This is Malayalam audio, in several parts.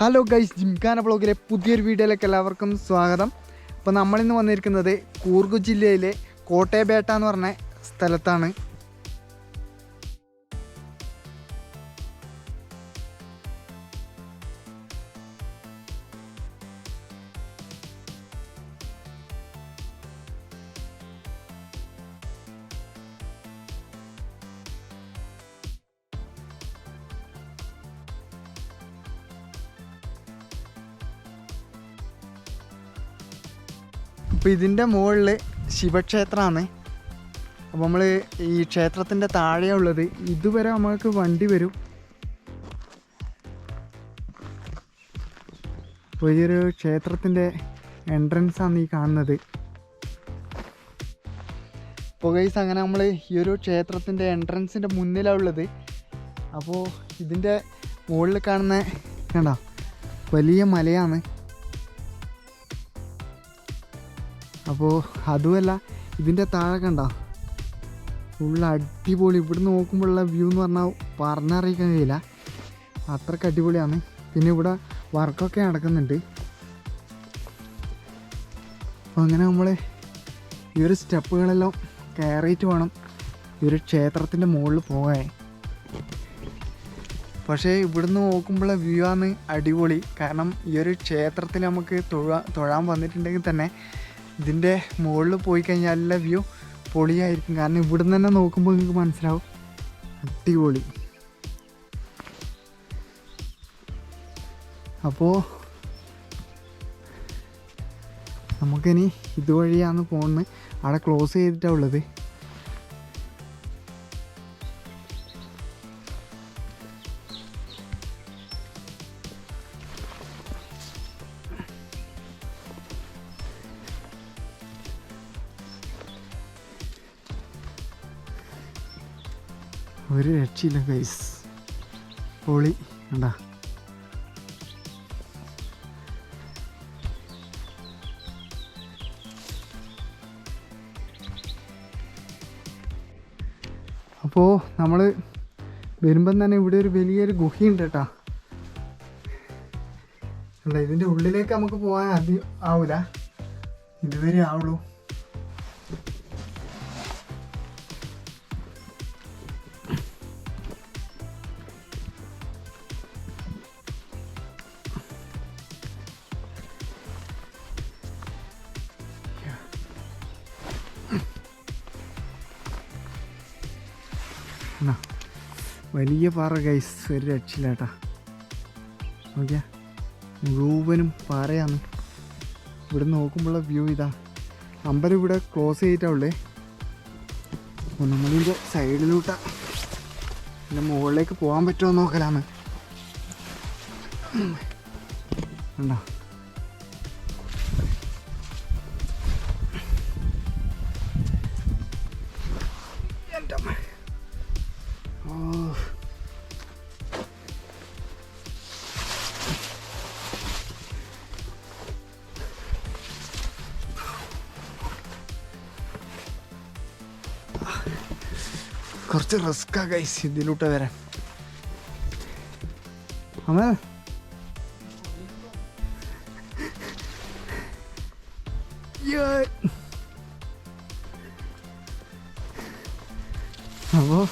ഹലോ ഗൈസ്, ജിംഖാന ബ്ലോഗിലെ പുതിയൊരു വീഡിയോയിലേക്ക് എല്ലാവർക്കും സ്വാഗതം. അപ്പോൾ നമ്മളിന്ന് വന്നിരിക്കുന്നത് കൂർഗ് ജില്ലയിലെ കോട്ടയബേട്ട എന്ന് പറഞ്ഞ സ്ഥലത്താണ്. അപ്പോൾ ഇതിൻ്റെ മുകളിൽ ശിവക്ഷേത്രമാണ്. അപ്പോൾ നമ്മൾ ഈ ക്ഷേത്രത്തിൻ്റെ താഴെയാണ് ഉള്ളത്. ഇതുവരെ നമുക്ക് വണ്ടി വരും. അപ്പോൾ ഈ ഒരു ക്ഷേത്രത്തിൻ്റെ എൻട്രൻസാണ് ഈ കാണുന്നത്. അപ്പോൾ ഗൈസ്, അങ്ങനെ നമ്മൾ ഈ ഒരു ക്ഷേത്രത്തിൻ്റെ എൻട്രൻസിൻ്റെ മുന്നിലാണ് ഉള്ളത്. അപ്പോൾ ഇതിൻ്റെ മുകളിൽ കാണുന്ന കണ്ടോ, വലിയ മലയാണ്. അപ്പോൾ അതുമല്ല, ഇതിൻ്റെ താഴെ കണ്ടോ ഫുൾ അടിപൊളി. ഇവിടുന്ന് നോക്കുമ്പോഴുള്ള വ്യൂ എന്ന് പറഞ്ഞാൽ പറഞ്ഞറിയിക്കാൻ കഴിയില്ല, അത്രയ്ക്ക് അടിപൊളിയാണ്. പിന്നെ ഇവിടെ വർക്കൊക്കെ നടക്കുന്നുണ്ട്. അപ്പോൾ അങ്ങനെ നമ്മൾ ഈ ഒരു സ്റ്റെപ്പുകളെല്ലാം കയറിയിട്ട് വേണം ഈ ഒരു ക്ഷേത്രത്തിൻ്റെ മുകളിൽ പോകാൻ. പക്ഷേ ഇവിടുന്ന് നോക്കുമ്പോഴുള്ള വ്യൂ ആണ് അടിപൊളി. കാരണം ഈ ഒരു ക്ഷേത്രത്തിൽ നമുക്ക് തൊഴാൻ വന്നിട്ടുണ്ടെങ്കിൽ തന്നെ ഇതിൻ്റെ മുകളിൽ പോയി കഴിഞ്ഞാൽ എല്ലാ വ്യൂ പൊളിയായിരിക്കും. കാരണം ഇവിടുന്ന് തന്നെ നോക്കുമ്പോൾ നിങ്ങൾക്ക് മനസ്സിലാവും, അടിപൊളി. അപ്പോൾ നമുക്കിനി ഇതുവഴിയാണ് പോകുന്നത്. അവിടെ ക്ലോസ് ചെയ്തിട്ടാണ് ഉള്ളത്. ഒരു രക്ഷയില്ല ഗൈസ്, പൊളി കണ്ടാ. അപ്പോൾ നമ്മൾ വരുമ്പം തന്നെ ഇവിടെ ഒരു വലിയൊരു ഗുഹയുണ്ട് കേട്ടോ. അല്ല, ഇതിൻ്റെ ഉള്ളിലേക്ക് നമുക്ക് പോകാൻ ആവില്ല, ഇതുവരെ ആവുള്ളൂ. വലിയ പാറ ഗൈസ്, ഒരു രക്ഷയില്ല കേട്ടാ. നോക്കിയാ, മുഴുവനും പാറയാണ്. ഇവിടെ നോക്കുമ്പോഴുള്ള വ്യൂ ഇതാ. അമ്പലം ഇവിടെ ക്ലോസ് ചെയ്തിട്ടുള്ളേ. അപ്പോൾ നമ്മളിതിൻ്റെ സൈഡിലൂട്ടാ ഇതിൻ്റെ മുകളിലേക്ക് പോകാൻ പറ്റുമോ നോക്കലാണ്. കണ്ടോ, കുറച്ച് റിസ്ക്കാ ഗൈസ് ഇതിലൂട്ട് വരാൻ. അമ്മ അപ്പോൾ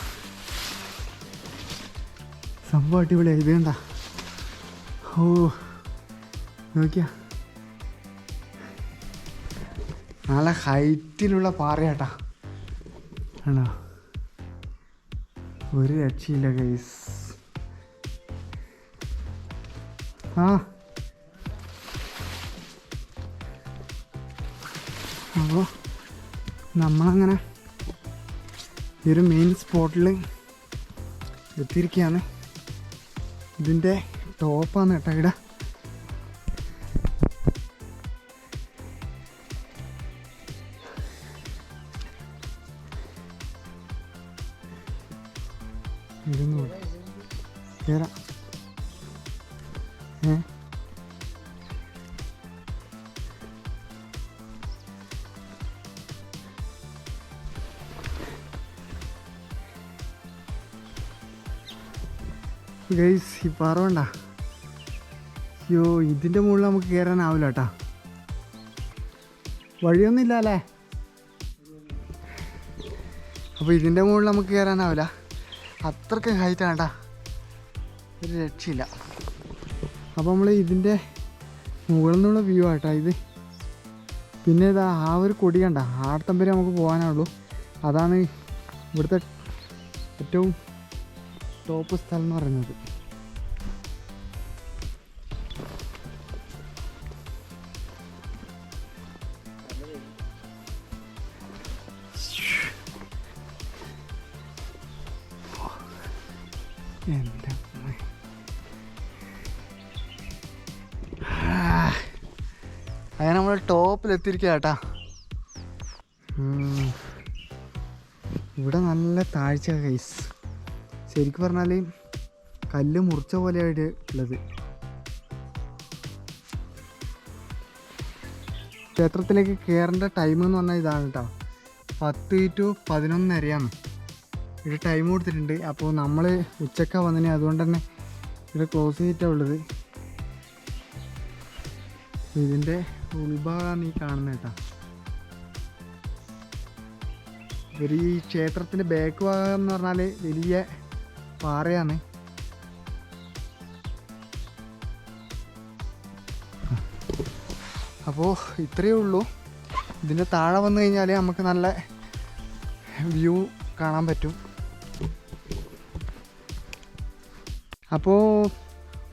സംഭവം അടിപൊളിയായി. ഇത് കണ്ട, ഓ നോക്കിയാ, നല്ല ഹൈറ്റിലുള്ള പാറയാട്ടാ. ആണോ, ഒരു രക്ഷയില്ല ഗൈസ്. അപ്പോൾ നമ്മളങ്ങനെ ഈ ഒരു മെയിൻ സ്പോട്ടിൽ എത്തിയിരിക്കുകയാണ്. ഇതിൻ്റെ ടോപ്പാണ് കേട്ടോ ഇവിടെ. കയറാം. ഗൈസ്, ഈ പാറ വേണ്ട, അയ്യോ ഇതിൻ്റെ മുകളിൽ നമുക്ക് കയറാനാവില്ല കേട്ടോ. വഴിയൊന്നും ഇല്ല അല്ലേ? അപ്പോൾ ഇതിൻ്റെ മുകളിൽ നമുക്ക് കയറാനാവില്ല, അത്രയ്ക്ക് ഹൈറ്റാണ് കേട്ടോ, ഒരു രക്ഷയില്ല. അപ്പോൾ നമ്മൾ ഇതിൻ്റെ മുകളിൽ നിന്നുള്ള വ്യൂ ആട്ടോ ഇത്. പിന്നെ ഇതാ ആ ഒരു കൊടി കണ്ട, ആടത്തം വരെ നമുക്ക് പോകാനുള്ളൂ. അതാണ് ഇവിടുത്തെ ഏറ്റവും ടോപ്പ് സ്ഥലം എന്ന് പറയുന്നത്. എന്താ അങ്ങനെ നമ്മൾ ടോപ്പിലെത്തിയിരിക്കുക കേട്ടാ. ഇവിടെ നല്ല താഴ്ച ഗൈസ്, ശരിക്കും പറഞ്ഞാൽ കല്ല് മുറിച്ച പോലെയായിട്ട് ഉള്ളത്. ക്ഷേത്രത്തിലേക്ക് കയറേണ്ട ടൈം എന്ന് പറഞ്ഞാൽ ഇതാണ് കേട്ടോ, 10 to 11 ഇവിടെ ടൈം കൊടുത്തിട്ടുണ്ട്. അപ്പോൾ നമ്മൾ ഉച്ചക്കാണ് വന്നതിന്, അതുകൊണ്ട് തന്നെ ഇവിടെ ക്ലോസ് ചെയ്തിട്ടാണ് ഉള്ളത്. ഇതിൻ്റെ ഉൾഭാഗമാണ് ഈ കാണുന്നത് കേട്ടോ. ഒരു ഈ ക്ഷേത്രത്തിൻ്റെ ബാക്ക് ഭാഗം എന്ന് പറഞ്ഞാൽ വലിയ പാറയാണ്. അപ്പോൾ ഇത്രയേ ഉള്ളൂ. ഇതിൻ്റെ താഴെ വന്നു കഴിഞ്ഞാൽ നമുക്ക് നല്ല വ്യൂ കാണാൻ പറ്റും. അപ്പോൾ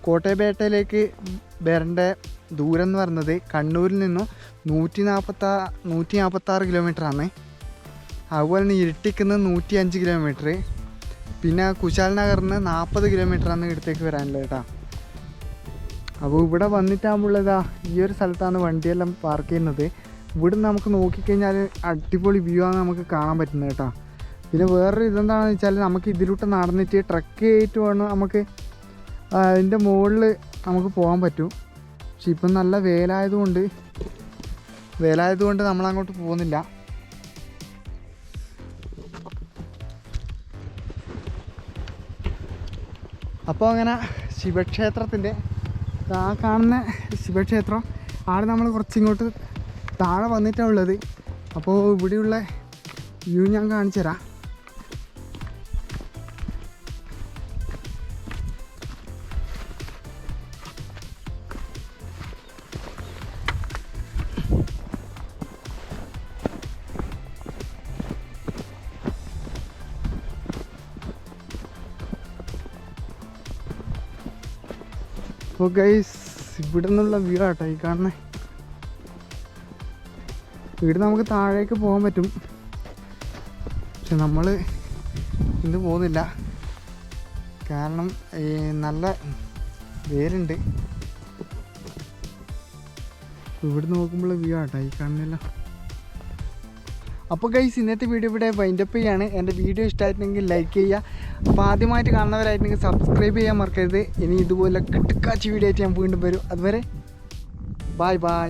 കോട്ടയപേട്ടയിലേക്ക് വരേണ്ട ദൂരം എന്ന് പറയുന്നത് കണ്ണൂരിൽ നിന്നും 146 കിലോമീറ്ററാണ്. അതുപോലെ തന്നെ ഇരിട്ടിക്കുന്ന 105 കിലോമീറ്റർ, പിന്നെ കുശാൽ നഗറിൽ നിന്ന് 40 കിലോമീറ്ററാണ് ഇവിടത്തേക്ക് വരാനുള്ളത് കേട്ടോ. അപ്പോൾ ഇവിടെ വന്നിട്ടാകുമ്പോഴതാ ഈ ഒരു സ്ഥലത്താണ് വണ്ടിയെല്ലാം പാർക്ക് ചെയ്യുന്നത്. ഇവിടുന്ന് നമുക്ക് നോക്കിക്കഴിഞ്ഞാൽ അടിപൊളി വ്യൂ ആണ് നമുക്ക് കാണാൻ പറ്റുന്നത് കേട്ടോ. പിന്നെ വേറൊരു ഇതെന്താണെന്ന് വെച്ചാൽ നമുക്ക് ഇതിലൂട്ട് നടന്നിട്ട് ട്രക്ക് ചെയ്തിട്ട് വേണം നമുക്ക് അതിൻ്റെ മുകളിൽ നമുക്ക് പോകാൻ പറ്റും. പക്ഷെ ഇപ്പം നല്ല വേലായതുകൊണ്ട് നമ്മളങ്ങോട്ട് പോകുന്നില്ല. അപ്പോൾ അങ്ങനെ ശിവക്ഷേത്രത്തിൻ്റെ ആ കാണുന്ന ശിവക്ഷേത്രം ആടെ നമ്മൾ കുറച്ചിങ്ങോട്ട് താഴെ വന്നിട്ടാണ് ഉള്ളത്. അപ്പോൾ ഇവിടെയുള്ള വ്യൂ ഞാൻ കാണിച്ചു തരാം. അപ്പോൾ ഗൈസ് ഇവിടെ നിന്നുള്ള വ്യൂ ആട്ടോ ഈ കാണുന്നത്. ഇവിടെ നമുക്ക് താഴേക്ക് പോകാൻ പറ്റും, പക്ഷെ നമ്മൾ ഇന്ന് പോകുന്നില്ല, കാരണം നല്ല വേരുണ്ട്. ഇവിടെ നോക്കുമ്പോൾ വ്യൂ ആട്ടോ ഈ കാണുന്നില്ല. അപ്പോൾ ഗൈസ് ഇന്നത്തെ വീഡിയോ ഇവിടെ വൈൻഡപ്പ് ചെയ്യാണ്. എൻ്റെ വീഡിയോ ഇഷ്ടമായിട്ടുണ്ടെങ്കിൽ ലൈക്ക് ചെയ്യുക. അപ്പോൾ ആദ്യമായിട്ട് കാണുന്നവരായിട്ടുണ്ടെങ്കിൽ സബ്സ്ക്രൈബ് ചെയ്യാൻ മറക്കരുത്. ഇനി ഇതുപോലെ കിട്ടുക്കാച്ചി വീഡിയോ ആയിട്ട് ഞാൻ വീണ്ടും വരും. അതുവരെ ബൈ ബൈ.